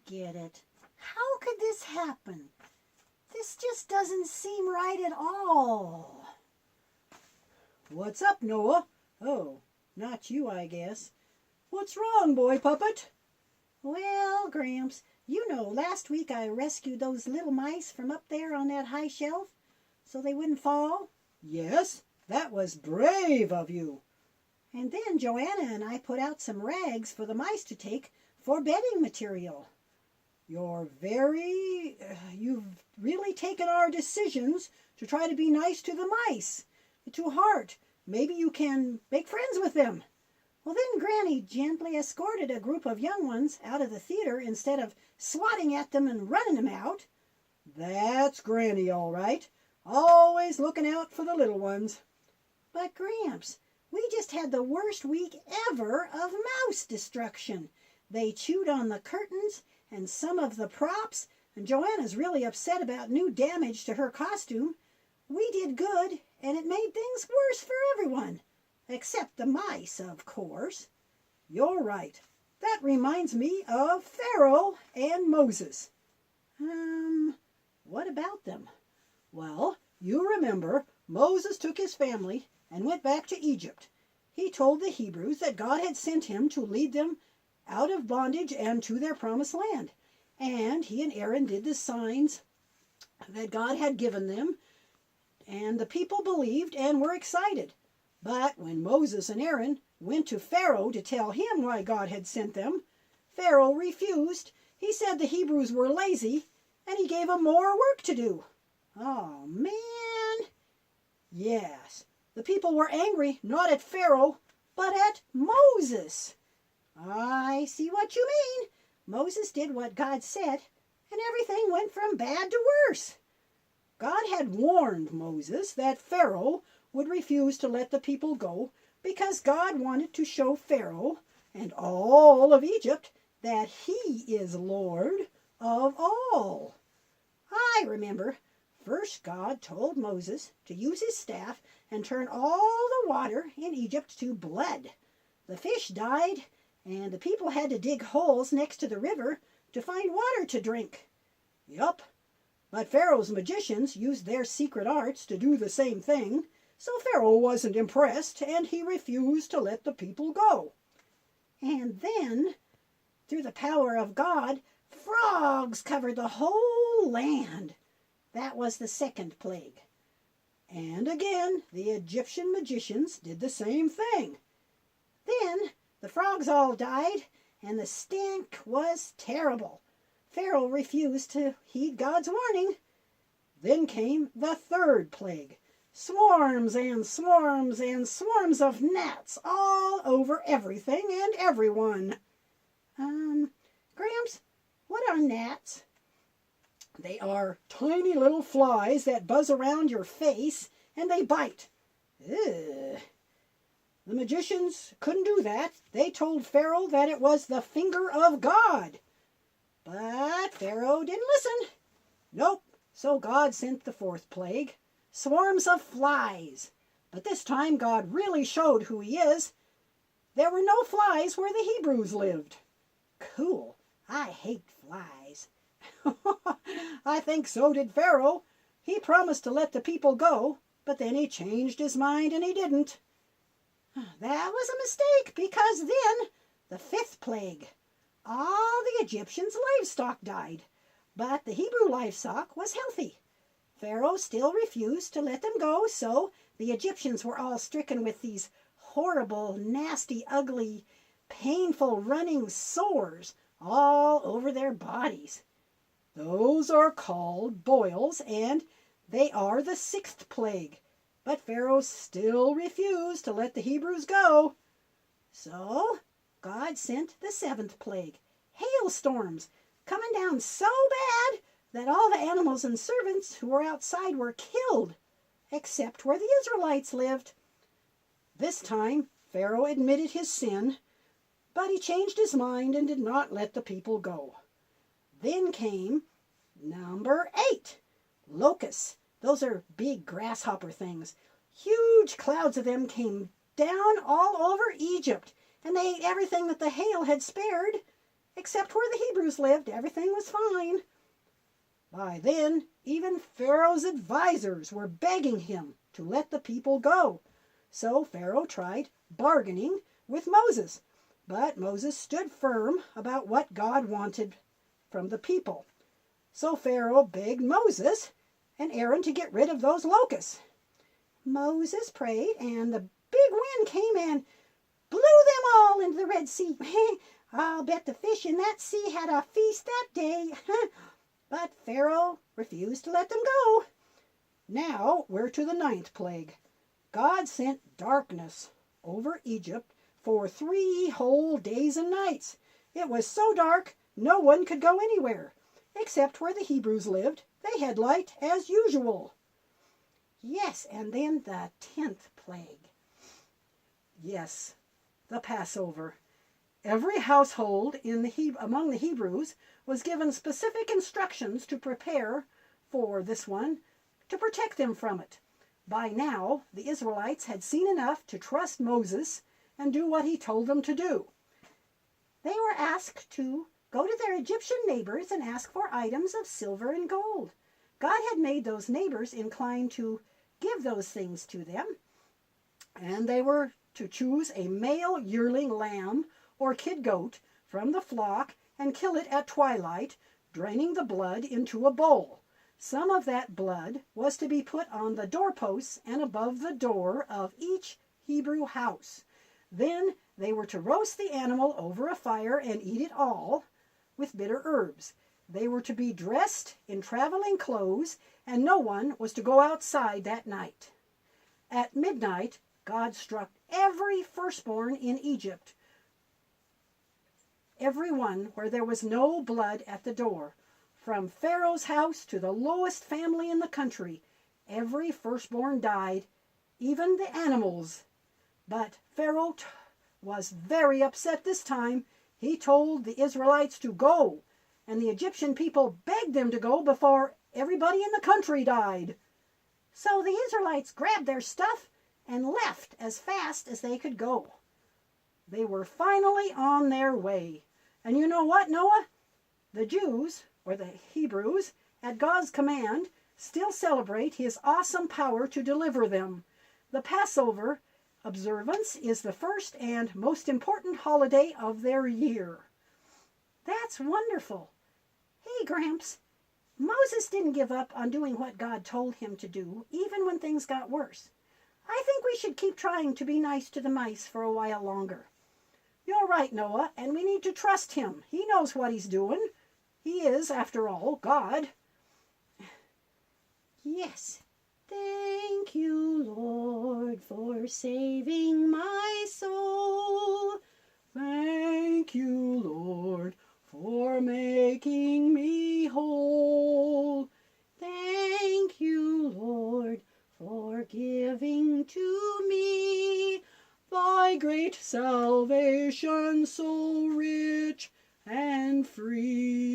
get it. How could this happen? This just doesn't seem right at all. What's up, Noah? Oh, not you, I guess. What's wrong, boy puppet? Well, Gramps, you know last week I rescued those little mice from up there on that high shelf so they wouldn't fall. Yes, that was brave of you. And then Joanna and I put out some rags for the mice to take for bedding material. You've really taken our decisions to try to be nice to the mice to heart. Maybe you can make friends with them. Well, then Granny gently escorted a group of young ones out of the theater instead of swatting at them and running them out. That's Granny, all right. Always looking out for the little ones. But Gramps, we just had the worst week ever of mouse destruction. They chewed on the curtains and some of the props, and Joanna's really upset about new damage to her costume. We did good, and it made things worse for everyone. Except the mice, of course. You're right. That reminds me of Pharaoh and Moses. What about them? Well, you remember Moses took his family and went back to Egypt. He told the Hebrews that God had sent him to lead them out of bondage and to their promised land. And he and Aaron did the signs that God had given them, and the people believed and were excited. But when Moses and Aaron went to Pharaoh to tell him why God had sent them, Pharaoh refused. He said the Hebrews were lazy, and he gave them more work to do. Oh, man. Yes, the people were angry not at Pharaoh, but at Moses. I see what you mean. Moses did what God said, and everything went from bad to worse. God had warned Moses that Pharaoh would refuse to let the people go because God wanted to show Pharaoh and all of Egypt that he is Lord of all. I remember. First, God told Moses to use his staff and turn all the water in Egypt to blood. The fish died, and the people had to dig holes next to the river to find water to drink. Yup, but Pharaoh's magicians used their secret arts to do the same thing, so Pharaoh wasn't impressed, and he refused to let the people go. And then, through the power of God, frogs covered the whole land. That was the second plague. And again, the Egyptian magicians did the same thing. Then the frogs all died, and the stink was terrible. Pharaoh refused to heed God's warning. Then came the third plague. Swarms and swarms and swarms of gnats all over everything and everyone. Gramps, what are gnats? They are tiny little flies that buzz around your face and they bite. Ugh. The magicians couldn't do that. They told Pharaoh that it was the finger of God. But Pharaoh didn't listen. Nope. So God sent the fourth plague. Swarms of flies. But this time God really showed who he is. There were no flies where the Hebrews lived. Cool. I hate flies. I think so did Pharaoh. He promised to let the people go, but then he changed his mind and he didn't. That was a mistake, because then the fifth plague. All the Egyptians' livestock died, but the Hebrew livestock was healthy. Pharaoh still refused to let them go, so the Egyptians were all stricken with these horrible, nasty, ugly, painful running sores all over their bodies. Those are called boils, and they are the sixth plague. But Pharaoh still refused to let the Hebrews go. So God sent the seventh plague, hailstorms, coming down so bad that all the animals and servants who were outside were killed, except where the Israelites lived. This time Pharaoh admitted his sin, but he changed his mind and did not let the people go. Then came number 8, locusts. Those are big grasshopper things. Huge clouds of them came down all over Egypt, and they ate everything that the hail had spared, except where the Hebrews lived, everything was fine. By then, even Pharaoh's advisors were begging him to let the people go. So Pharaoh tried bargaining with Moses, but Moses stood firm about what God wanted from the people. So Pharaoh begged Moses and Aaron to get rid of those locusts. Moses prayed, and the big wind came and blew them all into the Red Sea. I'll bet the fish in that sea had a feast that day. But Pharaoh refused to let them go. Now we're to the 9th plague. God sent darkness over Egypt for 3 whole days and nights. It was so dark no one could go anywhere. Except where the Hebrews lived, they had light as usual. Yes, and then the 10th plague. Yes, the Passover. Every household among the Hebrews was given specific instructions to prepare for this one, to protect them from it. By now, the Israelites had seen enough to trust Moses and do what he told them to do. They were asked to go to their Egyptian neighbors and ask for items of silver and gold. God had made those neighbors inclined to give those things to them. And they were to choose a male yearling lamb or kid goat from the flock and kill it at twilight, draining the blood into a bowl. Some of that blood was to be put on the doorposts and above the door of each Hebrew house. Then they were to roast the animal over a fire and eat it all with bitter herbs. They were to be dressed in traveling clothes, and no one was to go outside that night. At midnight, God struck every firstborn in Egypt, every one where there was no blood at the door. From Pharaoh's house to the lowest family in the country, every firstborn died, even the animals. But Pharaoh was very upset this time. He told the Israelites to go, and the Egyptian people begged them to go before everybody in the country died. So the Israelites grabbed their stuff and left as fast as they could go. They were finally on their way. And you know what, Noah? The Jews, or the Hebrews, at God's command, still celebrate his awesome power to deliver them. The Passover observance is the first and most important holiday of their year. That's wonderful. Hey, Gramps, Moses didn't give up on doing what God told him to do, even when things got worse. I think we should keep trying to be nice to the mice for a while longer. You're right, Noah, and we need to trust him. He knows what he's doing. He is, after all, God. Yes. Thank you, Lord, for saving my soul. Thank you, Lord, for making me whole. Thank you, Lord, for giving to me thy great salvation so rich and free.